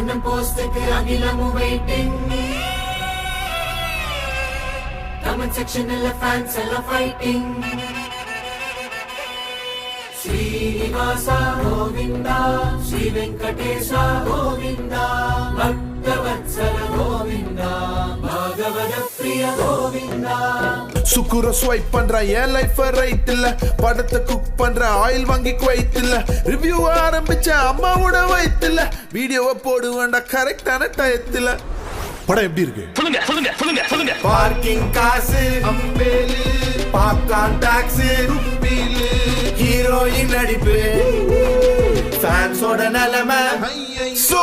அண்ணன் போஸ்டுக்கு அகிலமும் waiting. Comment செக்ஷன்ல fans எல்லாம் ஃபைட்டிங். ஸ்ரீனிவாசா கோவிந்தா, ஸ்ரீ வெங்கடேசா கோவிந்தா, பக்தவத்சல கோவிந்தா, பாகவத பிரிய கோவிந்தா. சுக்குர ஸ்வைப் பண்ற என் லைஃப் ரைட் இல்ல, படத்தை குக் பண்ற ஆயில் வாங்கி குவைத் இல்ல, ரிவ்யூ ஆரம்பிச்ச அம்மாவோட வயித்துல, வீடியோவை போடுவேன்டா கரெக்டான டயத்துல. படம் எப்படி இருக்கு சொல்லுங்க சொல்லுங்க சொல்லுங்க சொல்லுங்க. பார்க்கிங் காசு அம்பேலு, பாப்கார்ன் டாக்ஸ் ருப்பீலு, ஹீரோயின் நடிப்பு, ஃபேன்ஸோட நிலைமை. சோ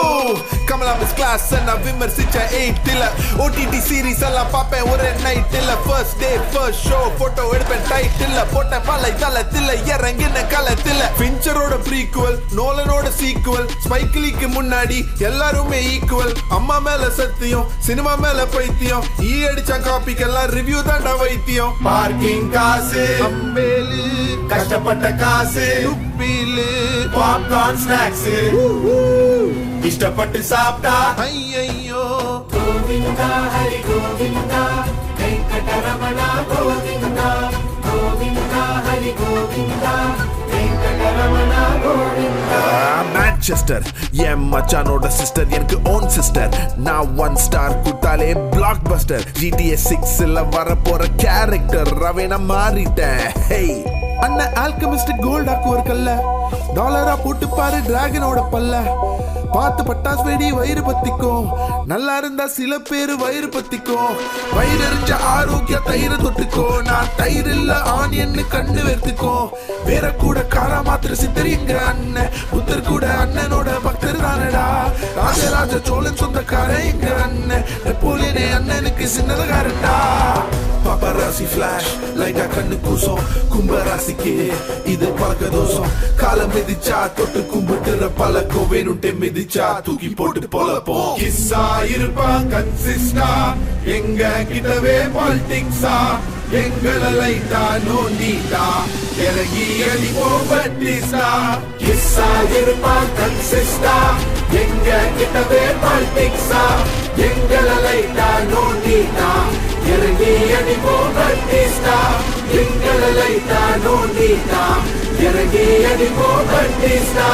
கமலா மிஸ் கிளாஸ் நான் விமர்சிச்ச 8 இல்ல, ஓடிடி சீரிஸ் எல்லாம் பாப்பேன் ஒரு நைட் இல்ல, first day first show photo எடுப்பேன் டைட் இல்ல, போட்ட மலை தளத்துல இறங்கின களத்துல, பிஞ்சரோட ப்ரீக்குவல் நோலனோட சீக்குவல், ஸ்பைக்கிலிக்கு முன்னாடி எல்லாருமே ஈக்குவல், அம்மா மேல சத்தியம் சினிமா மேல பைத்தியம், ஈ அடிச்ச காப்பிக்கெல்லாம் ரிவ்யூ தாண்டா வைத்தியம். பார்க்கிங் காசு அம்பேலு, கஷ்டப்பட்ட காசு உப்பீலு, பாப்கார்ன் ஸ்நாக்ஸ் இஷ்டப்பட்டு சாப்பிட்டா ஐயோ. கோவிந்தா ஹரி கோவிந்தா, வெங்கடரமணா கோவிந்தா, கோவிந்தா ஹரி கோவிந்தா, வெங்கடரமணா கோவிந்தா. மான்செஸ்டர் என் மச்சானோட சிஸ்டர், எனக்கு ஓன் சிஸ்டர், நான் 1 ஸ்டார் குத்தாலே பிளாக் பஸ்டர், GTA 6ல வர போற கேரக்டர் ரவேனா மாறிட்டேன். ஹேய் அண்ணன் ஆல்கெமிஸ்ட் கோல்டாக்கு ஒரு கல்ல, டாலரா போட்டு பாரு டிராகனோட பல்ல, பார்த்து பட்டாஸ் வெடி வயிறு பத்திக்கும், நல்லா இருந்தா சில பேரு வயிறு பத்திக்கும், வயிறு எரிஞ்ச ஆரோக்கிய தயிரை தொட்டுக்கோ, நான் தயிர் இல்ல ஆனியன்னு கண்டு வெறுத்துக்கும், வேற கூட காரா மாத்திர சித்தரிங்க அண்ணன், புத்தர் கூட அண்ணனோட பக்தர் தானடா, ராஜராஜ சோழன் சொந்தக்காரன் எங்க அண்ணன், நெப்போலியனே அண்ணனுக்கு சின்னதகாரன்டா. பாப்பராசி ஃபிளாஷ் லைட்டா கண்ணு கூசம், கும்பராசிக்கு இது பழக்க தோசம், காலம் மிதிச்சா தொட்டு கும்பிட்டுற பழக்கம், வேணும்ட்டே மிதிச்சா தூக்கி போட்டு பொழப்போம். கிஸ்ஸா இருப்பான் கன்சிஸ்டா, எங்க கிட்டவே பாலிடிக்ஸா, எங்களை லைட்டா நோண்டிட்டா இறங்கி அடிப்போம் பட்டிஸ்டா. கிஸ்ஸா இருப்பான் கன்சிஸ்டா, எங்க கிட்டவே பாலிடிக்ஸா, எங்களை லைட்டா நோண்டிட்டா இறங்கி அடிப்போம் பட்டிஸ்டா, எங்களை லைட்டா நோண்டிட்டா இறங்கி அடிப்போம் பட்டிஸ்டா.